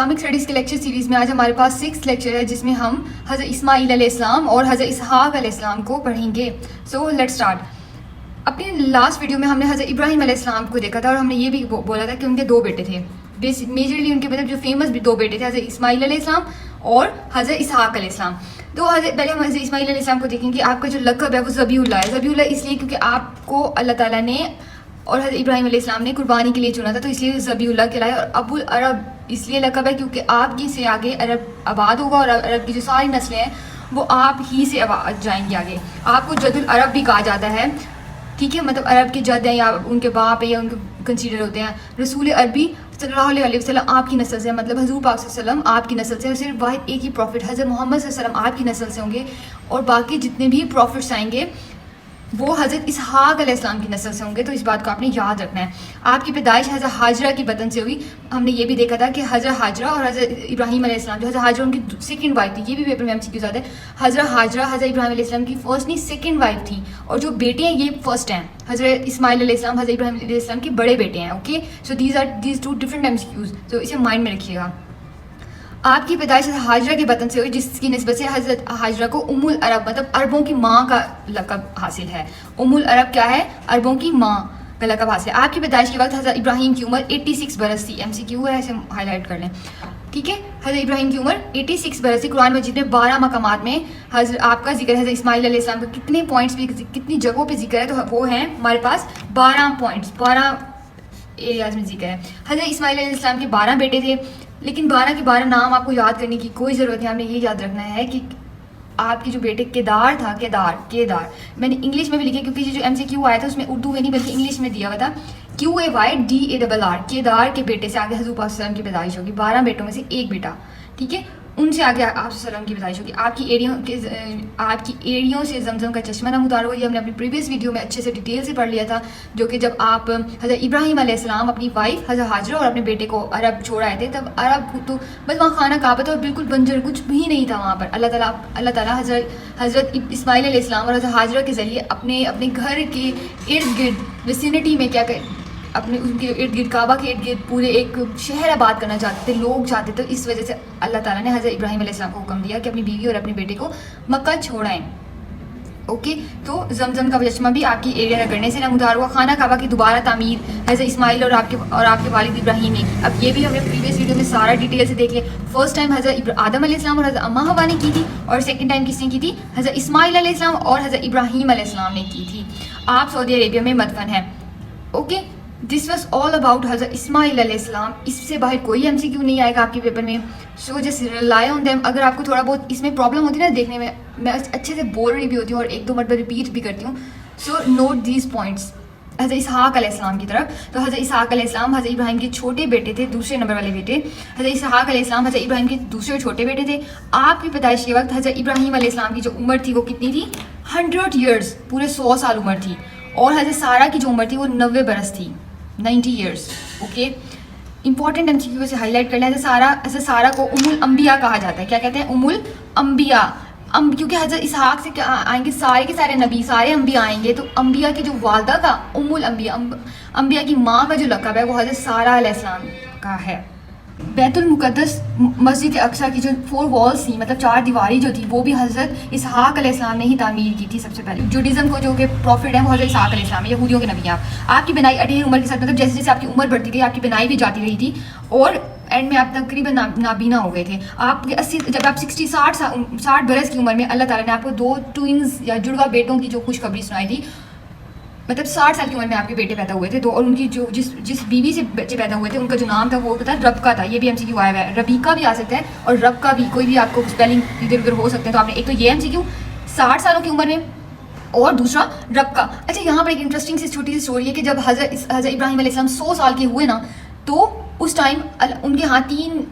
Islamic studies کے lecture series میں آج ہمارے پاس 6 لیکچر ہے جس میں ہم حضرت اسماعیل علیہ السلام اور حضرت اسحاق علیہ السلام کو پڑھیں گے. So let start. اپنی لاسٹ ویڈیو میں ہم نے حضرت ابراہیم علیہ السلام کو دیکھا تھا اور ہم نے یہ بھی بولا تھا کہ ان کے 2 بیٹے تھے. میجرلی ان کے مطلب جو فیمس 2 بیٹے تھے حضرت اسماعیل علیہ السلام اور حضرت اسحاق علیہ السلام. تو پہلے ہم حضرت اسماعیل علیہ السلام کو دیکھیں کہ آپ کا جو لقب ہے وہ ذبیح اللہ ہے. ذبیح اللہ اس لیے کیونکہ آپ کو اللہ تعالیٰ نے اور حضرت ابراہیم علیہ السلام نے قربانی کے لیے چنا تھا, تو اس لیے ذبیح اللہ کہلایا. اور ابو العرب اس لیے لقب ہے کیونکہ آپ کی سے آگے عرب آباد ہوگا اور عرب کی جو ساری نسلیں ہیں وہ آپ ہی سے جائیں گے آگے. آپ کو جد العرب بھی کہا جاتا ہے, ٹھیک ہے, مطلب عرب کے جد ہیں یا ان کے باپ ہیں یا ان کے کنسیڈر ہوتے ہیں. رسول عربی صلی اللہ علیہ وسلم آپ کی نسل سے, مطلب حضور پاک صلی اللہ علیہ وسلم آپ کی نسل سے. صرف واحد ایک ہی پروفٹ حضرت محمد صلی اللہ علیہ وسلم آپ کی نسل سے ہوں گے, اور باقی جتنے بھی پروفٹس آئیں گے وہ حضرت اسحاق علیہ السلام کی نسل سے ہوں گے. تو اس بات کو آپ نے یاد رکھنا ہے. آپ کی پیدائش حضرت حاجرہ کی بطن سے ہوئی. ہم نے یہ بھی دیکھا تھا کہ حضرت حاجرہ اور حضرت ابراہیم علیہ السلام, جو حضرت حاجرہ ان کی 2nd وائف تھی, یہ بھی پیپر میں ہم سیکھو جاتے ہیں. حضرت حاجرہ حضرت ابراہیم علیہ السلام کی فرسٹ نہیں 2nd وائف تھی, اور جو بیٹے ہیں یہ فرسٹ ہیں. حضرت اسماعیل علیہ السلام حضرت ابراہیم علیہ السلام کے بڑے بیٹے ہیں. Okay, so these 2 different MCQs, تو اسے مائنڈ میں رکھیے گا. آپ کی پیدائش حضرت حاجرہ کے بطن سے ہوئی, جس کی نسبت سے حضرت حاجرہ کو ام العرب مطلب عربوں کی ماں کا لقب حاصل ہے. ام العرب کیا ہے؟ عربوں کی ماں کا لقب حاصل ہے. آپ کی پیدائش کے وقت حضرت ابراہیم کی عمر 86 برس تھی. MCQ ہے, اسے ہائی لائٹ کر لیں, ٹھیک ہے. حضرت ابراہیم کی عمر 86 برس تھی. قرآن مجید میں 12 مقامات میں حضرت آپ کا ذکر ہے. حضرت اسماعیل علیہ السلام کا کتنے پوائنٹس بھی کتنی جگہوں پہ ذکر ہے, تو وہ ہیں ہمارے پاس 12 پوائنٹس, 12 ایریاز میں ذکر ہے. حضرت اسماعیل علیہ السلام کے 12 بیٹے تھے, لیکن 12 کے 12 نام آپ کو یاد کرنے کی کوئی ضرورت نہیں. آپ نے یہ یاد رکھنا ہے کہ آپ کی جو بیٹے کیدار تھا, کیدار میں نے انگلش میں بھی لکھا کیونکہ یہ جو MCQ آیا تھا اس میں اردو میں نہیں بلکہ انگلش میں دیا ہوا تھا. QAYDARR کیدار کے بیٹے سے آگے حضور پاک صلی اللہ علیہ وسلم کی پیدائش ہوگی. 12 بیٹوں میں سے ایک بیٹا, ٹھیک ہے, ان سے آگے آپ صلی اللہ علیہ وسلم کی پیدائش ہوگی. آپ کی ایڑیوں سے زمزم کا چشمہ نمودار ہوا. یہ ہم نے اپنی پریویس ویڈیو میں اچھے سے ڈیٹیل سے پڑھ لیا تھا, جو کہ جب آپ حضرت ابراہیم علیہ السلام اپنی وائف حضرت حاجرہ اور اپنے بیٹے کو عرب چھوڑ آئے تھے, تب عرب تو بس وہاں خانہ کعبہ تھا اور بالکل بنجر کچھ بھی نہیں تھا وہاں پر. اللہ تعالیٰ حضرت اسماعیل علیہ السلام اور حضرت حاجرہ کے ذریعے اپنے گھر کے ارد گرد ویسینٹی میں کیا کہ اپنے ان کے ارد گرد کعبہ کے ارد گرد پورے ایک شہر آباد کرنا چاہتے تھے, لوگ چاہتے تھے. اس وجہ سے اللہ تعالیٰ نے حضرت ابراہیم علیہ السلام کو حکم دیا کہ اپنی بیوی اور اپنے بیٹے کو مکہ چھوڑائیں. اوکے, تو زمزم کا چشمہ بھی آپ کی ایریا کرنے سے نمودار ہوا. خانہ کعبہ کی دوبارہ تعمیر حضرت اسماعیل اور آپ کے والد ابراہیم نے. اب یہ بھی ہم نے پریویس ویڈیو میں سارا ڈیٹیل سے دیکھ لیا. فرسٹ ٹائم حضرت آدم علیہ السلام اور حضرت اماں حوا نے کی تھی, اور 2nd ٹائم کس نے کی تھی؟ حضرت اسماعیل علیہ السلام اور حضرت ابراہیم علیہ السلام نے کی تھی. آپ سعودی عربیہ میں مدفن ہیں. Okay, this was all about حضرت اسماعیل علیہ السلام. اس سے باہر کوئی MCQ نہیں آئے گا آپ کے پیپر میں. So just rely on them. اگر آپ کو تھوڑا بہت اس میں پرابلم ہوتی ہے نا دیکھنے میں اچھے سے بول رہی بھی ہوتی ہوں اور 1-2 مرتبہ ریپیٹ بھی کرتی ہوں. سو نوٹ دیز پوائنٹس. حضرت اسحاق علیہ السلام کی طرف, تو حضرت اسحاق علیہ السلام حضرت ابراہیم کے چھوٹے بیٹے تھے, 2 نمبر والے بیٹے. حضرت اسحاق علیہ السلام حضرت ابراہیم کے دوسرے چھوٹے بیٹے تھے. آپ کی پیدائش کے وقت حضرت ابراہیم علیہ السلام کی جو عمر تھی وہ کتنی تھی؟ 100 ایئرس, پورے 100 سال عمر تھی. اور حضرت سارہ کی جو عمر تھی وہ 90 برس تھی, 90 ایئرس. اوکے, امپورٹنٹ MCQ سے ہائی لائٹ کر لیں. حضرت سارہ کو ام الانبیاء کہا جاتا ہے. کیا کہتے ہیں؟ ام الانبیاء. کیونکہ حضرت اسحاق سے آئیں گے سارے کے سارے نبی, سارے انبیاء آئیں گے, تو انبیاء کی جو والدہ کا ام الانبیاء, انبیاء کی ماں کا جو لقب ہے وہ حضرت سارہ علیہ السلام کا ہے. بیت المقدس مسجد اقصیٰ کی جو 4 والز تھیں, مطلب 4 دیواری جو تھی, وہ بھی حضرت اسحاق علیہ السلام نے ہی تعمیر کی تھی سب سے پہلے. جوڈیزم کو جو کہ پروفٹ ہیں وہ حضرت اسحاق علیہ السلام, یہودیوں کے نبی ہیں. آپ کی بنائی اٹھیر عمر کے ساتھ, مطلب جیسے جیسے آپ کی عمر بڑھتی گئی آپ کی بنائی بھی جاتی رہی تھی, اور اینڈ میں آپ تقریباً نابینا ہو گئے تھے. آپ کے 80 جب آپ 60 برس کی عمر میں اللہ تعالیٰ نے آپ کو 2 ٹوئنز یا جڑوا بیٹوں کی جو خوشخبری سنائی تھی, مطلب 60 سال کی عمر میں آپ کے بیٹے پیدا ہوئے تھے. تو اور ان کی جو جس بیوی سے بچے پیدا ہوئے تھے ان کا جو نام تھا وہ پتا ربکہ تھا. یہ بھی MCQ آیا ہوا ہے. ربیکہ بھی آ سکتا ہے اور ربکہ بھی, کوئی بھی آپ کو اسپیلنگ ادھر ادھر ہو سکتے ہیں. تو آپ نے ایک تو یہ MCQ 60 سالوں کی عمر میں, اور دوسرا ربکہ. اچھا, یہاں پر ایک انٹرسٹنگ سی چھوٹی سی اسٹوری ہے کہ جب حضرت ابراہیم علیہ السلام 100 سال کے ہوئے نا, تو اس ٹائم ان کے ہاں 3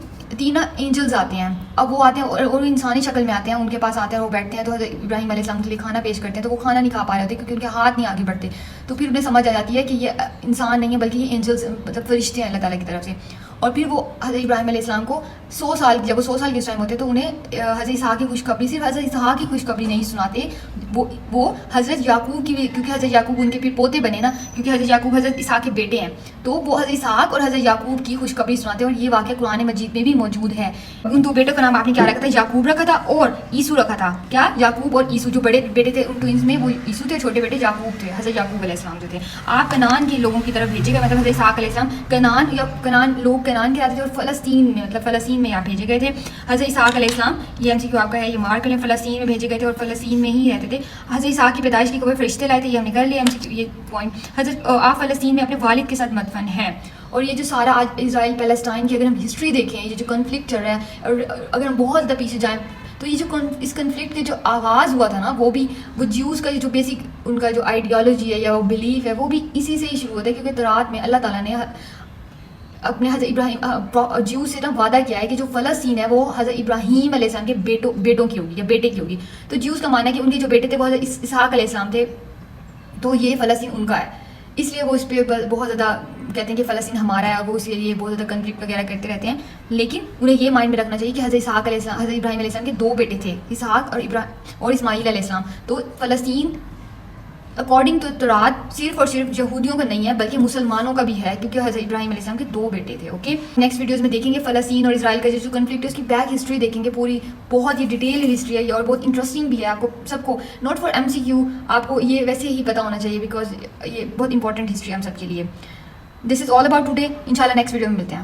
اینجلز آتے ہیں. اب وہ آتے ہیں اور انسانی شکل میں آتے ہیں, ان کے پاس آتے ہیں, وہ بیٹھتے ہیں, تو حضرت ابراہیم علیہ السلام کے لیے کھانا پیش کرتے ہیں. تو وہ کھانا نہیں کھا پا رہے ہوتے کیونکہ ان کے ہاتھ نہیں آگے بڑھتے. تو پھر انہیں سمجھ آ جاتی ہے کہ یہ انسان نہیں ہے بلکہ یہ اینجلز, مطلب فرشتے ہیں اللہ تعالیٰ کی طرف سے. اور پھر وہ حضرت ابراہیم علیہ السلام کو 100 سال جب وہ 100 سال کے اس ٹائم ہوتے تو انہیں حضرت اسحاق کی خوشخبری صرف حضرت اسحاق کی خوشخبری نہیں سناتے, وہ حضرت یعقوب کی بھی, کیونکہ حضرت یعقوب ان کے پھر پوتے بنے نا, کیونکہ حضرت یعقوب حضرت اسحاق کے بیٹے ہیں, تو وہ حضرت اسحاق اور حضرت یعقوب کی خوشخبری سناتے ہیں. اور یہ واقعہ قرآن مجید میں بھی موجود ہے. ان دو بیٹوں کا نام آپ نے کیا رکھا تھا؟ یعقوب رکھا تھا اور عیسو رکھا تھا. کیا؟ یعقوب اور عیسو. جو بڑے بیٹے تھے ان ٹوئنس میں وہ عیسو تھے, چھوٹے بیٹے یعقوب تھے, حضرت یعقوب علیہ السلام جو تھے. آپ کنعان کے لوگوں کی طرف بھیجے گئے, مطلب حضرت اسحاق علیہ السلام کنعان لوگ کنعان کے آتے تھے, اور فلسطین میں مطلب فلسطین میں یہاں بھیجے گئے تھے. حضرت اسحاق علیہ السلام, یہ MCQ آپ کا ہے, یہ مارک کریں, فلسطین میں بھیجے گئے تھے اور فلسطین میں ہی رہتے تھے. حضرت اسحاق کی پیدائش کی خبر فرشتے لائے تھے, یہ ہم نے کر لیا MCQ یہ پوائنٹ. حضرت آپ فلسطین میں اپنے والد کے ساتھ مدفن ہیں. اور یہ جو سارا آج اسرائیل پیلسٹائن کی اگر ہم ہسٹری دیکھیں, یہ جو کنفلکٹ چل رہا ہے, اور اگر ہم بہت زیادہ پیچھے جائیں تو یہ جو اس کنفلکٹ کے جو آغاز ہوا تھا نا, وہ بھی وہ جیوز کا جو بیسک ان کا جو آئیڈیالوجی ہے یا وہ بلیف ہے, وہ بھی اسی سے ہی شروع ہوتا ہے. کیونکہ تورات میں اللہ تعالیٰ نے اپنے حضرت ابراہیم جیوز سے وعدہ کیا ہے کہ جو فلسطین ہے وہ حضرت ابراہیم علیہ السلام کے بیٹوں کی ہوگی یا بیٹے کی ہوگی. تو جیوز کا ماننا ہے کہ ان کے جو بیٹے تھے وہ حضرت اسحاق علیہ السلام تھے, تو یہ فلسطین ان کا ہے. اس لیے وہ اس پہ بہت زیادہ کہتے ہیں کہ فلسطین ہمارا ہے, وہ اس کے لیے بہت زیادہ کنفلکٹ وغیرہ کرتے رہتے ہیں. لیکن انہیں یہ مائنڈ میں رکھنا چاہیے کہ حضرت اسحاق علیہ السلام, حضرت ابراہیم علیہ السلام کے 2 بیٹے تھے, اسحاق اور اسماعیل علیہ السلام. تو فلسطین اکارڈنگ ٹو تورات صرف اور صرف یہودیوں کا نہیں ہے بلکہ مسلمانوں کا بھی ہے, کیونکہ حضرت ابراہیم علیہ السلام کے 2 بیٹے تھے. اوکے, نیکسٹ ویڈیوز میں دیکھیں گے فلسطین اور اسرائیل کا جو کنفلکٹ ہے اس کی بیک ہسٹری دیکھیں گے, پوری بہت ہی ڈیٹیل ہسٹری ہے اور بہت انٹرسٹنگ بھی ہے. آپ کو سب کو ناٹ فار MCQ, آپ کو یہ ویسے ہی پتہ ہونا چاہیے بیکاز یہ بہت امپورٹنٹ ہسٹری ہے ہم سب کے لیے. دس از آل اباؤٹ ٹوڈے. انشاءاللہ نیکسٹ ویڈیو میں ملتے ہیں.